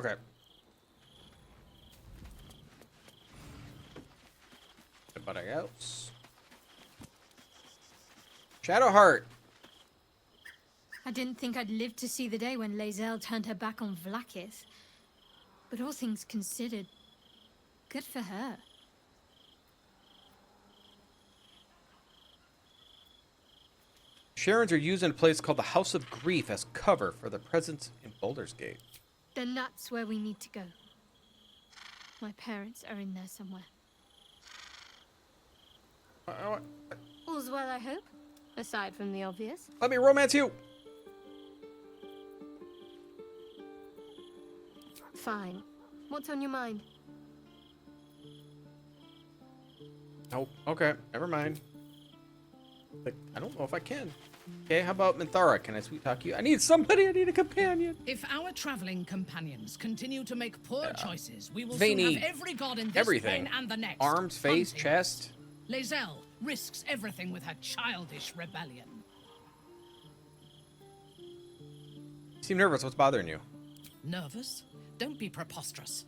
Okay. Anybody else? Shadowheart. I didn't think I'd live to see the day when Lae'zel turned her back on Vlaakith. But all things considered, good for her. Sharons are used in a place called the House of Grief as cover for the presence in Baldur's Gate. Then that's where we need to go. My parents are in there somewhere. All's well, I hope. Aside from the obvious. Let me romance you. Fine. What's on your mind? Oh, okay. Never mind. Like, I don't know if I can. Okay, how about Minthara? Can I sweet talk you? I need somebody. I need a companion. If our traveling companions continue to make poor choices, we will Veiny. soon have every god in this Everything. plane and the next. Arms, face, hunting. chest. Lae'zel risks everything with her childish rebellion. You seem nervous. What's bothering you? Nervous? Don't be preposterous.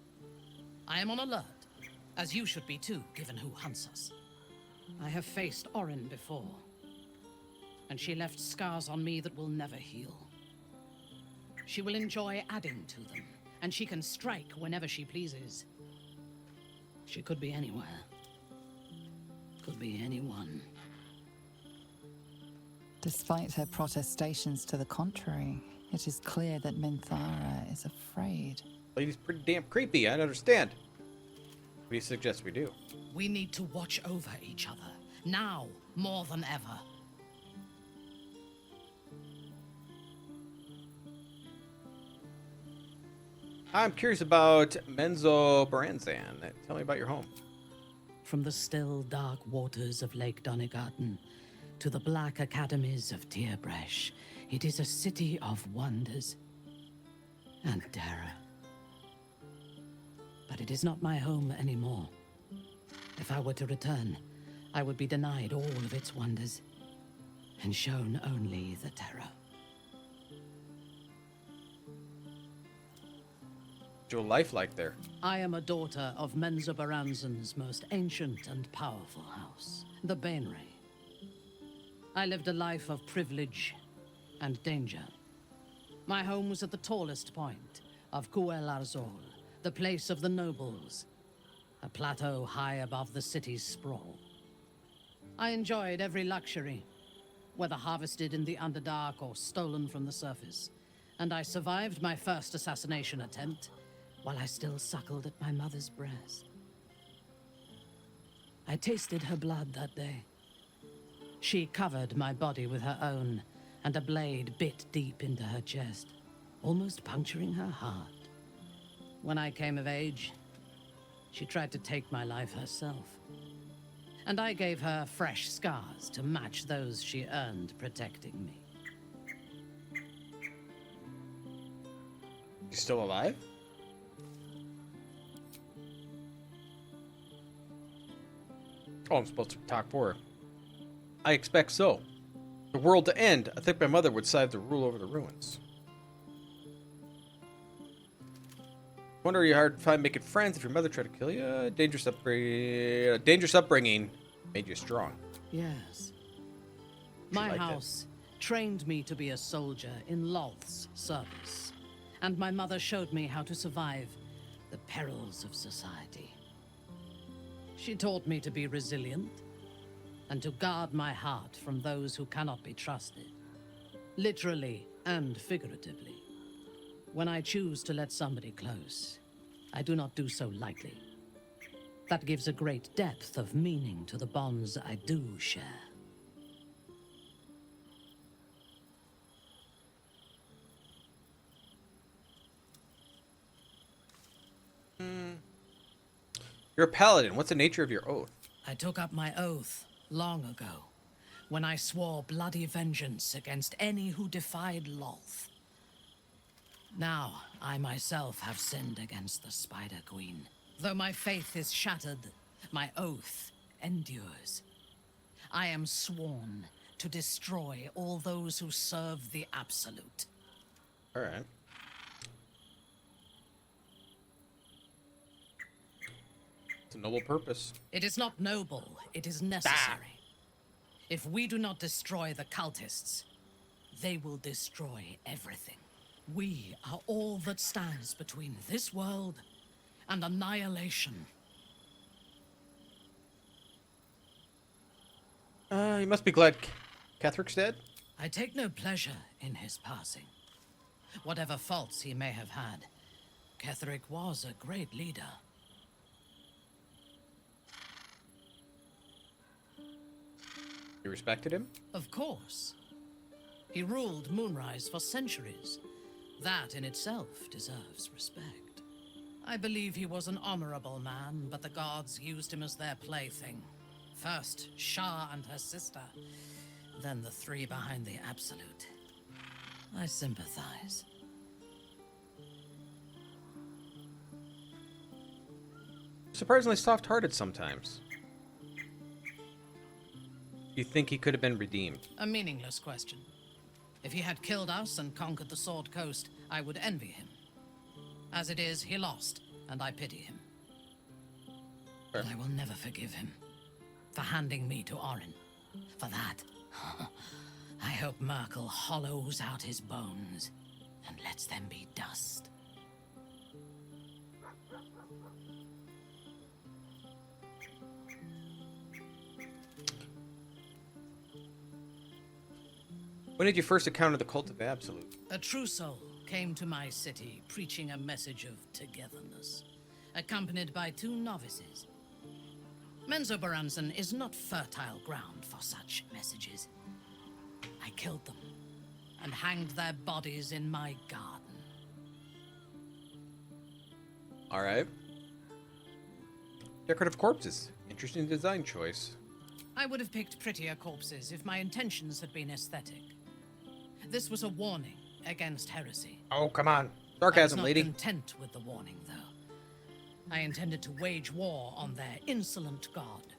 I am on alert, as you should be too, given who hunts us. I have faced Orin before, and she left scars on me that will never heal. She will enjoy adding to them, and she can strike whenever she pleases. She could be anywhere. Could be anyone. Despite her protestations to the contrary, it is clear that Minthara is afraid. Lady's pretty damn creepy. I understand. What do you suggest we do? We need to watch over each other, now more than ever. I'm curious about Menzo Baranzan. Tell me about your home. From the still, dark waters of Lake Donegarten to the black academies of Tierbresh, it is a city of wonders and terror. But it is not my home anymore. If I were to return, I would be denied all of its wonders and shown only the terror. What's your life like there? I am a daughter of Menzo Baranzan's most ancient and powerful house, the Bainray. I lived a life of privilege and danger. My home was at the tallest point of Cuel Arzol, the place of the nobles, a plateau high above the city's sprawl. I enjoyed every luxury, whether harvested in the Underdark or stolen from the surface, and I survived my first assassination attempt while I still suckled at my mother's breast. I tasted her blood that day. She covered my body with her own, and a blade bit deep into her chest, almost puncturing her heart. When I came of age, she tried to take my life herself, and I gave her fresh scars to match those she earned protecting me. You still alive? Oh, I'm supposed to talk for her. I expect so. The world to end, I think my mother would decide to rule over the ruins. Wonder you hard to find making friends if your mother tried to kill you. Dangerous upbringing made you strong. Yes. My liked it. house trained me to be a soldier in Lolth's service, and my mother showed me how to survive the perils of society. She taught me to be resilient and to guard my heart from those who cannot be trusted, literally and figuratively. When I choose to let somebody close, I do not do so lightly. That gives a great depth of meaning to the bonds I do share. You're a paladin. What's the nature of your oath? I took up my oath long ago, when I swore bloody vengeance against any who defied Lolth. Now, I myself have sinned against the Spider Queen. Though my faith is shattered, my oath endures. I am sworn to destroy all those who serve the Absolute. All right. It's a noble purpose. It is not noble, it is necessary. If we do not destroy the cultists, they will destroy everything. We are all that stands between this world and annihilation. You must be glad Ketheric's dead. I take no pleasure in his passing. Whatever faults he may have had, Ketheric was a great leader. You respected him? Of course. He ruled Moonrise for centuries. That in itself deserves respect. I believe he was an honorable man, but the gods used him as their plaything. First, Shah and her sister, then the three behind the Absolute. I sympathize. Surprisingly soft-hearted sometimes. You think he could have been redeemed? A meaningless question. If he had killed us and conquered the Sword Coast, I would envy him. As it is, he lost, and I pity him. Fair. But I will never forgive him for handing me to Orin. For that, I hope Merkel hollows out his bones and lets them be dust. When did you first encounter the cult of Absolute? A true soul came to my city preaching a message of togetherness, accompanied by 2 novices. Menzoberranzan is not fertile ground for such messages. I killed them and hanged their bodies in my garden. Alright. Decorative corpses. Interesting design choice. I would have picked prettier corpses if my intentions had been aesthetic. This was a warning against heresy. Oh, come on. I was Sarcasm, not lady. content with the warning, though. I intended to wage war on their insolent god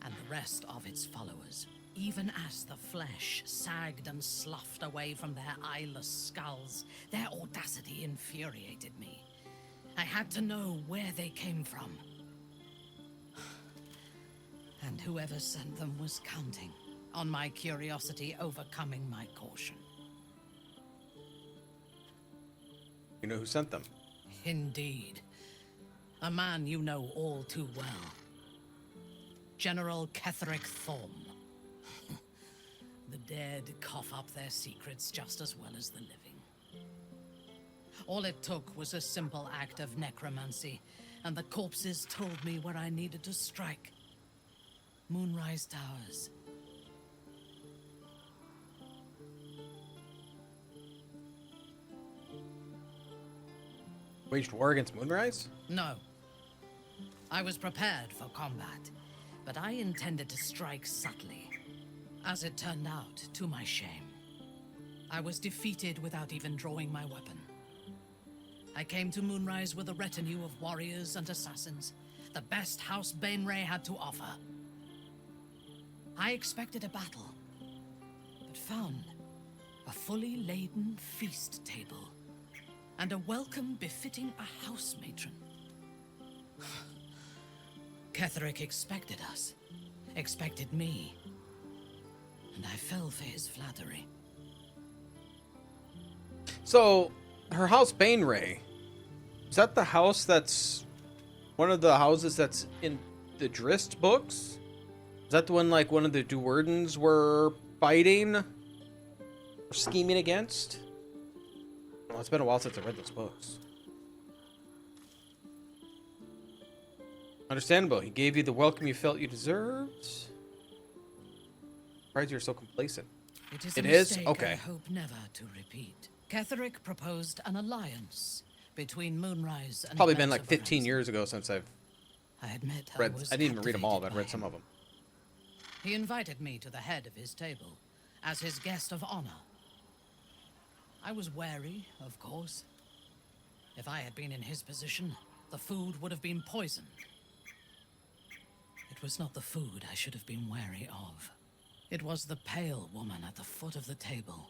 and the rest of its followers, even as the flesh sagged and sloughed away from their eyeless skulls. Their audacity infuriated me. I had to know where they came from. And whoever sent them was counting on my curiosity overcoming my caution. You know who sent them? Indeed. A man you know all too well. General Ketheric Thorm. The dead cough up their secrets just as well as the living. All it took was a simple act of necromancy, and the corpses told me where I needed to strike. Moonrise Towers. Waged war against Moonrise? No. I was prepared for combat, but I intended to strike subtly. As it turned out, to my shame, I was defeated without even drawing my weapon. I came to Moonrise with a retinue of warriors and assassins, the best House Bainray had to offer. I expected a battle, but found a fully laden feast table and a welcome befitting a house matron. Ketheric expected us, expected me, and I fell for his flattery. So, her house Bainray, is that the house that's one of the houses that's in the Drist books? Is that the one like one of the Duerdans were fighting or scheming against? Well, it's been a while since I read those books. Understandable. He gave you the welcome you felt you deserved. Surprised you're so complacent. It It is is? a mistake Okay. I hope never to repeat. Ketheric proposed an alliance between Moonrise and Probably been like 15 Menzoberranzan. years ago since I've I admit read. I was I didn't even read them all, but captivated I read by some him. of them. He invited me to the head of his table as his guest of honor. I was wary, of course. If I had been in his position, the food would have been poisoned. It was not the food I should have been wary of. It was the pale woman at the foot of the table.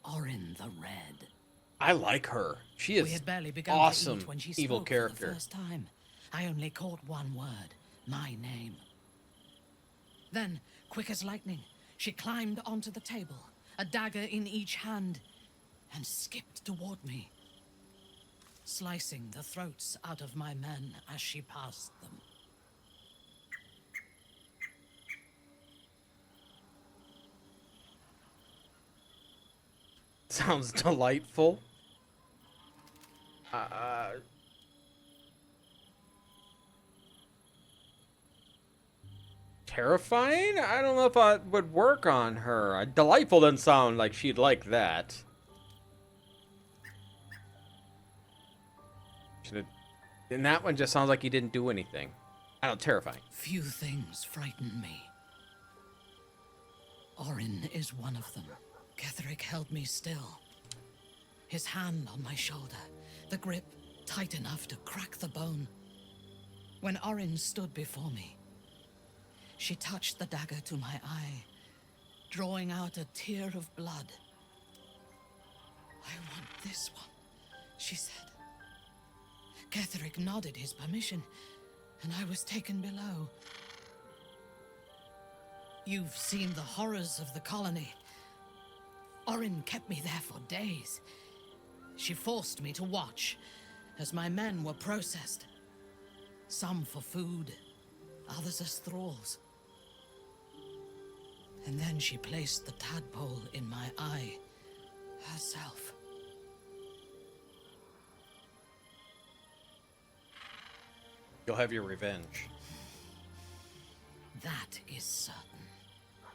Orin the Red. I like her. She We is had barely begun awesome to eat when she evil spoke character. for the first time. I only caught one word, my name. Then, quick as lightning, she climbed onto the table, a dagger in each hand, and skipped toward me, slicing the throats out of my men as she passed them. Sounds delightful. Terrifying? I don't know if I would work on her. Delightful doesn't sound like she'd like that. And that one just sounds like he didn't do anything. I don't, terrifying. Few things frighten me. Orin is one of them. Ketheric held me still. His hand on my shoulder, the grip tight enough to crack the bone. When Orin stood before me, she touched the dagger to my eye, drawing out a tear of blood. I want this one, she said. Ketheric nodded his permission, and I was taken below. You've seen the horrors of the colony. Orin kept me there for days. She forced me to watch as my men were processed. Some for food, others as thralls. And then she placed the tadpole in my eye herself. You'll have your revenge. That is certain.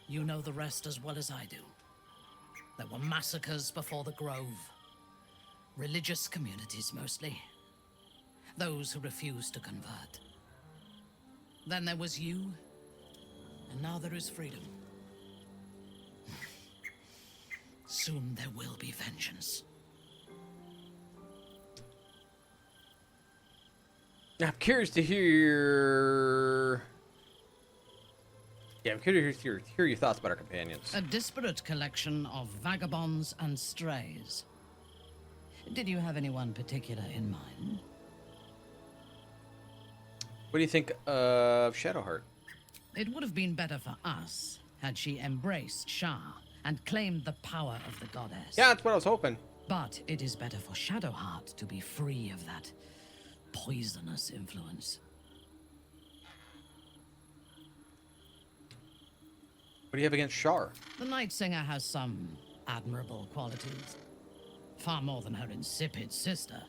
You know the rest as well as I do. There were massacres before the Grove. Religious communities, mostly. Those who refused to convert. Then there was you, and now there is freedom. Soon there will be vengeance. I'm curious to hear... Yeah, I'm curious to hear your thoughts about our companions. A disparate collection of vagabonds and strays. Did you have anyone particular in mind? What do you think of Shadowheart? It would have been better for us had she embraced Shah and claimed the power of the goddess. Yeah, that's what I was hoping. But it is better for Shadowheart to be free of that poisonous influence. What do you have against Shar? The Night Singer has some admirable qualities. Far more than her insipid sister.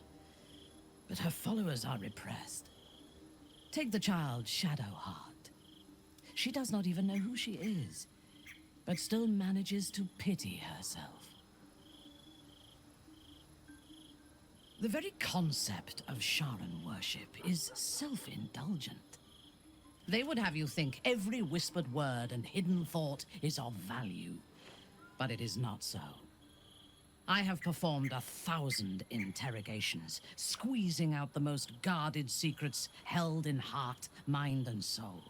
But her followers are repressed. Take the child Shadowheart. She does not even know who she is, but still manages to pity herself. The very concept of Sharan worship is self-indulgent. They would have you think every whispered word and hidden thought is of value, but it is not so. I have performed 1,000 interrogations, squeezing out the most guarded secrets held in heart, mind, and soul.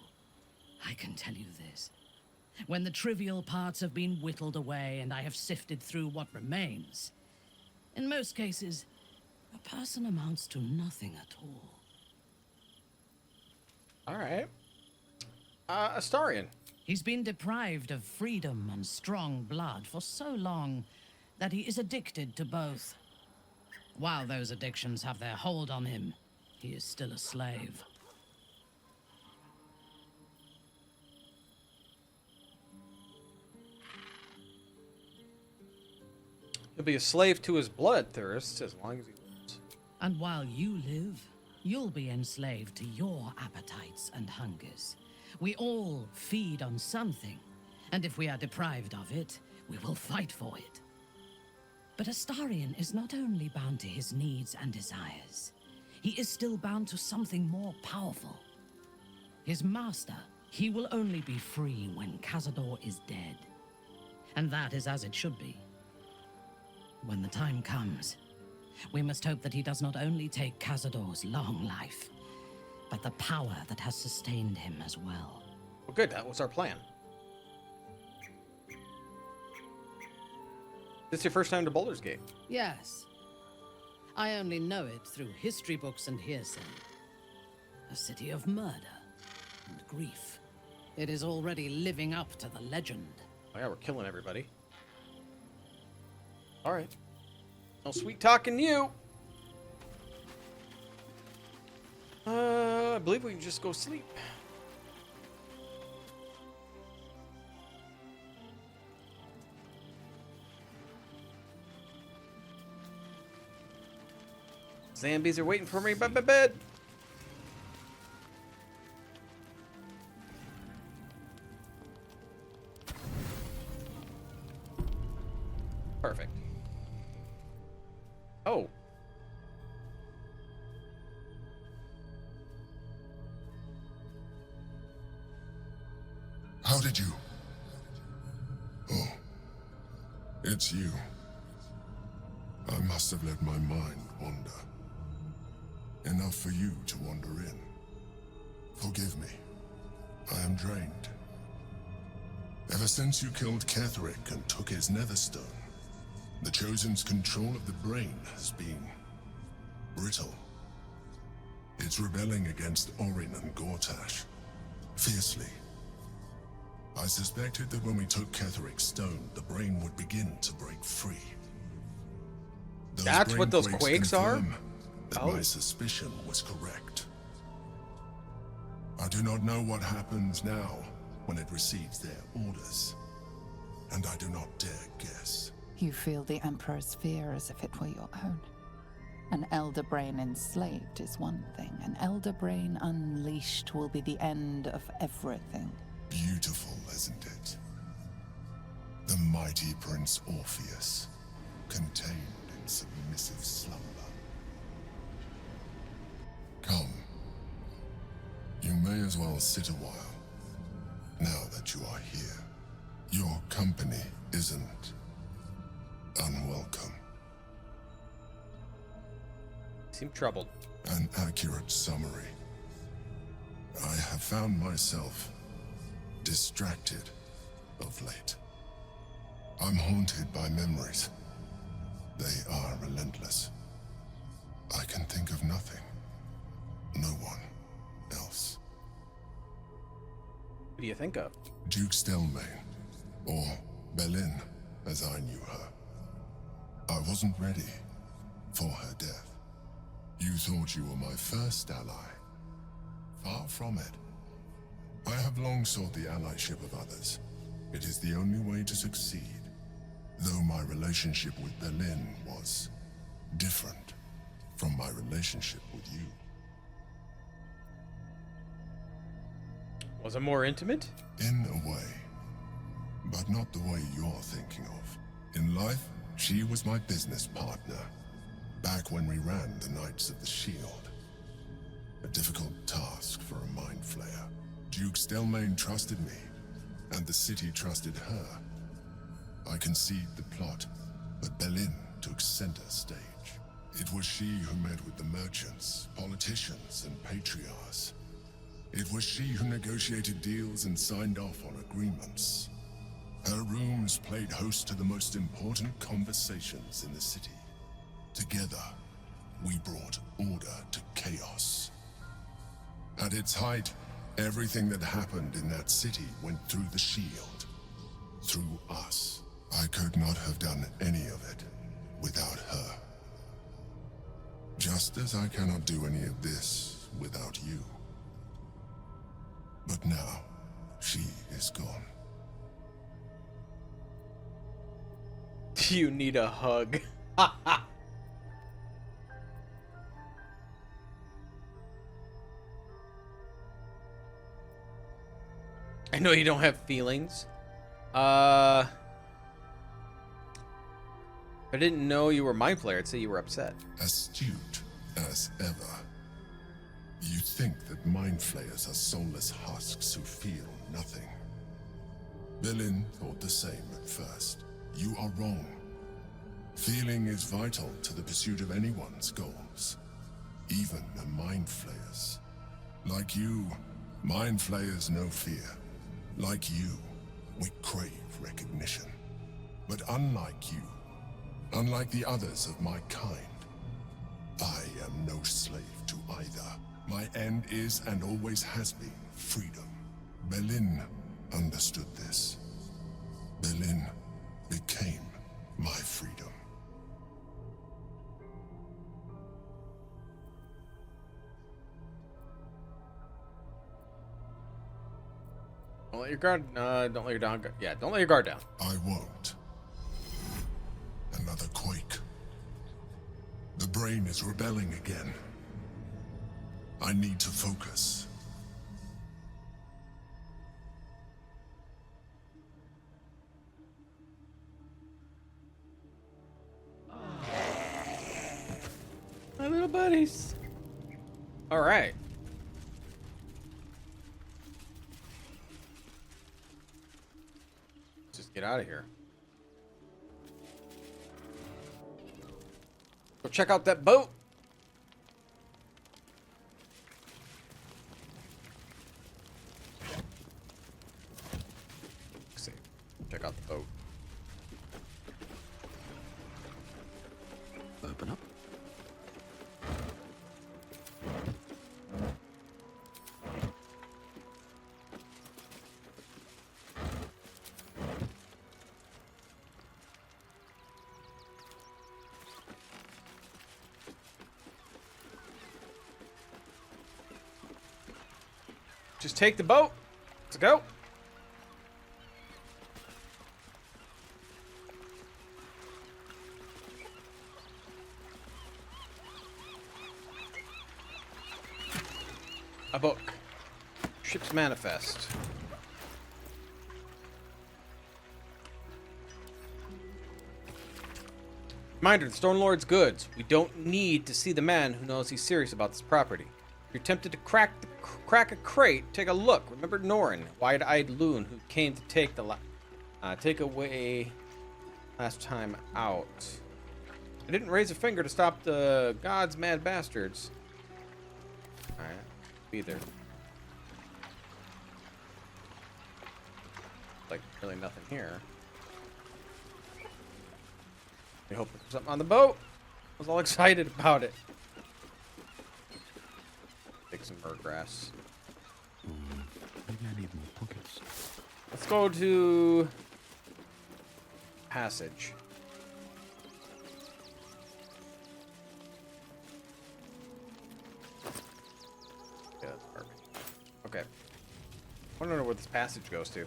I can tell you this. When the trivial parts have been whittled away and I have sifted through what remains, in most cases, a person amounts to nothing at all. All right. Astarion. He's been deprived of freedom and strong blood for so long that he is addicted to both. While those addictions have their hold on him, he is still a slave. He'll be a slave to his bloodthirst as long as he lives. And while you live, you'll be enslaved to your appetites and hungers. We all feed on something, and if we are deprived of it, we will fight for it. But Astarion is not only bound to his needs and desires, he is still bound to something more powerful. His master, he will only be free when Cazador is dead. And that is as it should be. When the time comes, we must hope that he does not only take Cazador's long life, but the power that has sustained him as well. Well, good. That was our plan. This your first time to Baldur's Gate? Yes. I only know it through history books and hearsay. a city of murder and grief. It is already living up to the legend. Oh yeah, we're killing everybody. Alright. No sweet talking you. I believe we can just go sleep. Zombies are waiting for me by my bed. Perfect. Oh. How did you? Oh. It's you. I must have let my mind wander. Enough for you to wander in. Forgive me. I am drained. Ever since you killed Ketheric and took his netherstone, the Chosen's control of the brain has been brittle. It's rebelling against Orin and Gortash fiercely. I suspected that when we took Ketheric's stone, the brain would begin to break free. That's what those quakes are? confirm That my suspicion was correct. I do not know what happens now when it receives their orders, and I do not dare guess. You feel the Emperor's fear as if it were your own. An Elder Brain enslaved is one thing. An Elder Brain unleashed will be the end of everything. Beautiful, isn't it? The mighty Prince Orpheus, contained in submissive slumber. Come. You may as well sit a while, now that you are here. Your company isn't unwelcome. Seem troubled. An accurate summary. I have found myself distracted of late. I'm haunted by memories. They are relentless. I can think of nothing. No one else. What do you think of? Duke Stelmane, or Belin, as I knew her. I wasn't ready for her death. You thought you were my first ally. Far from it. I have long sought the allyship of others. It is the only way to succeed. Though my relationship with Belin was different from my relationship with you. Was it more intimate? In a way, but not the way you're thinking of. In life, she was my business partner, back when we ran the Knights of the Shield. A difficult task for a mind flayer. Duke Stelmane trusted me, and the city trusted her. I conceived the plot, but Belin took center stage. It was she who met with the merchants, politicians, and patriarchs. It was she who negotiated deals and signed off on agreements. Her rooms played host to the most important conversations in the city. Together, we brought order to chaos. At its height, everything that happened in that city went through the shield. Through us. I could not have done any of it without her. Just as I cannot do any of this without you. But now, she is gone. You need a hug. I know you don't have feelings. I didn't know you were Mind Flayer. I'd say you were upset. Astute as ever. You think that Mind Flayers are soulless husks who feel nothing. Belin thought the same at first. You are wrong. Feeling is vital to the pursuit of anyone's goals. Even a Mind Flayer's. Like you, Mind Flayers know fear. Like you, we crave recognition. But unlike you, unlike the others of my kind, I am no slave to either. My My end is and always has been freedom. Berlin understood this. Berlin became my freedom. Don't let your guard. Don't let your down. Yeah, don't let your guard down. I won't. Another quake. The brain is rebelling again. I need to focus. My little buddies. All right. Let's just get out of here. Go check out that boat. Let's see. Check out the boat. Open up. Just take the boat. Let's go. A book. Ship's manifest. Reminder, the Stone Lord's goods. We don't need to see the man who knows he's serious about this property. If you're tempted to crack a crate, take a look. Remember Norin, wide-eyed loon who came to take away last time out. I didn't raise a finger to stop the gods' mad bastards. Alright, be there. Like, really nothing here. I hope there's something on the boat. I was all excited about it. Take some bird grass. Maybe I need more pockets. Let's go to passage. Yeah, that's perfect. Okay. I want to know where this passage goes to.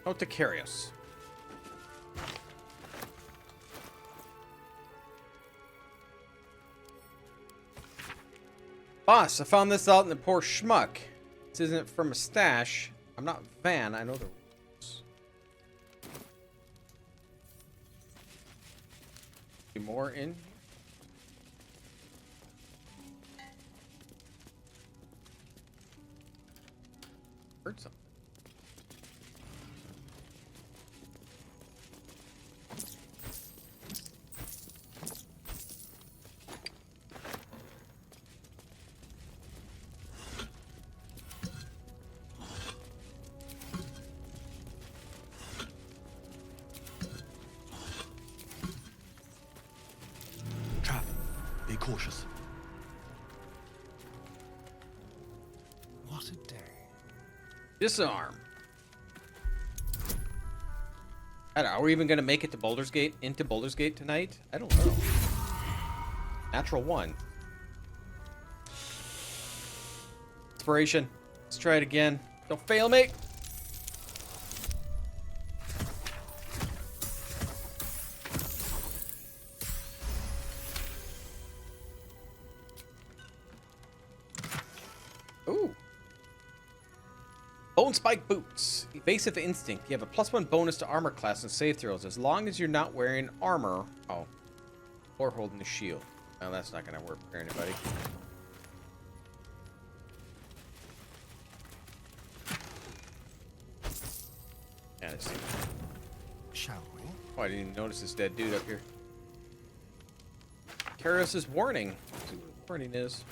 Oh, Tactician. Boss, I found this out in the poor schmuck. This isn't from a stash. I'm not Van, I know the rules. Be more in? Heard something. Trap. Be cautious. What a day. Disarm. I don't know, are we even gonna make it to Baldur's Gate? Into Baldur's Gate tonight? I don't know. Natural 1. Inspiration. Let's try it again. Don't fail me. Bone Spike Boots. Evasive Instinct. You have a +1 bonus to armor class and save throws as long as you're not wearing armor. Oh. Or holding the shield. Well, that's not going to work for anybody. Yeah, let's see. Shall we? Oh, I didn't even notice this dead dude up here. Karis's warning. Let's see what the warning is.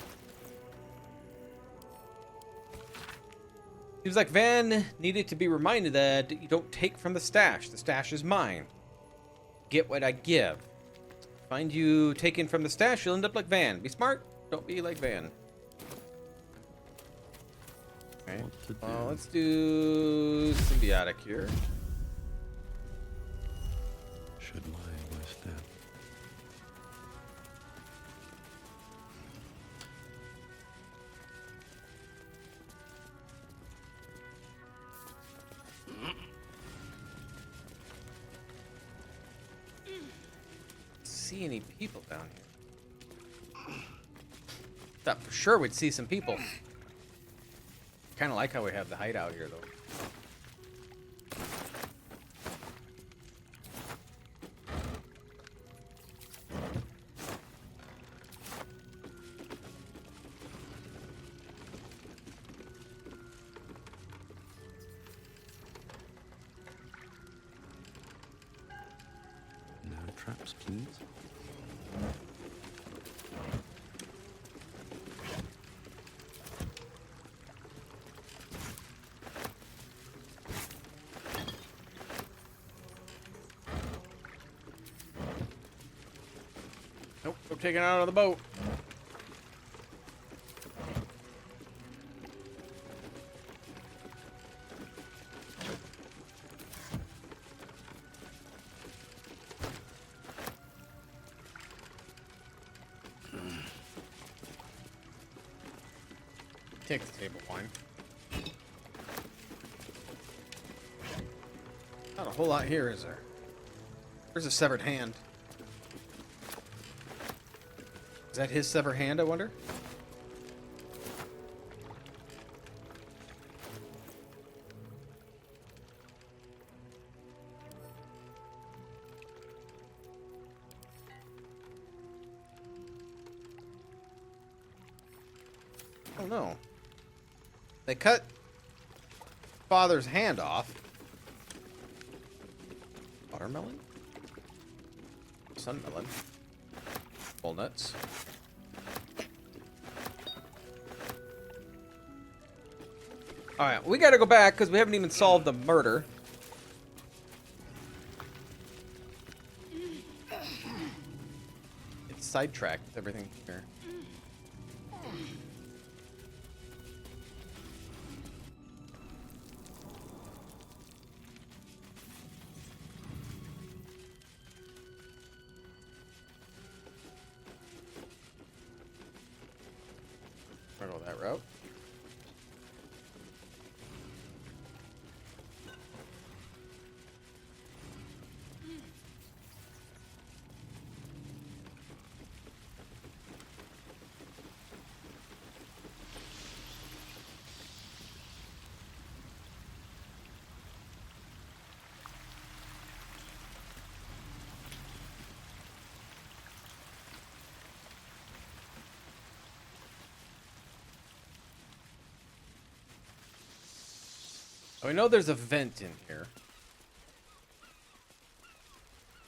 Seems like Van needed to be reminded that you don't take from the stash. The stash is mine. Get what I give. Find you taking from the stash, you'll end up like Van. Be smart. Don't be like Van. Okay. Well, let's do symbiotic here. Should lie my step. See any people down here? Thought for sure we'd see some people. Kind of like how we have the hideout here, though. No traps, please. Nope, we're taking out of the boat. Take the table wine. Not a whole lot here, is there? Where's a severed hand? Is that his severed hand, I wonder? Oh no. They cut father's hand off. Watermelon? Sunmelon? Walnuts? Alright, we gotta go back because we haven't even solved the murder. It's sidetracked with everything here. I'll go that route. Oh, we know there's a vent in here.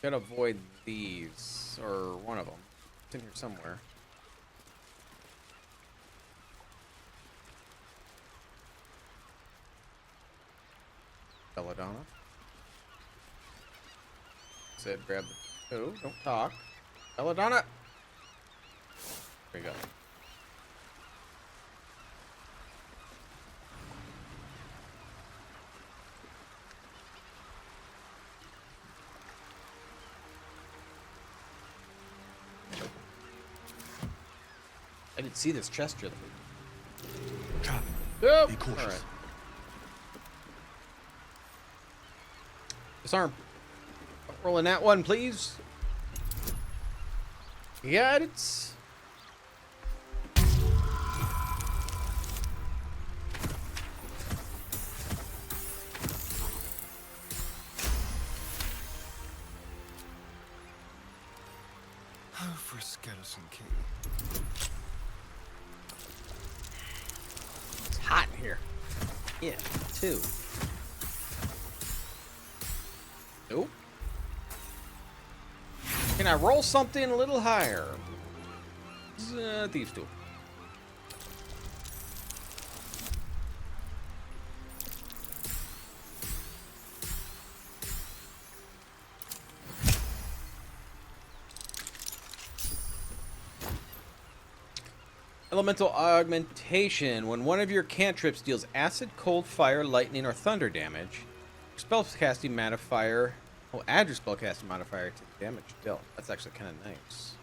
Gotta avoid these, or one of them. It's in here somewhere. Belladonna. Said grab the... Oh, don't talk. Belladonna! There you go. I didn't see this chest here. Trap. Oh, Be cautious. all right. Disarm. Rolling that one, please. Got it. Oh, for a skeleton king. It's hot in here. Yeah, too. Nope. Can I roll something a little higher? Thieves tool. Elemental augmentation. When one of your cantrips deals acid, cold, fire, lightning, or thunder damage, your spellcasting modifier. Oh, add your spellcasting modifier to the damage dealt. That's actually kind of nice.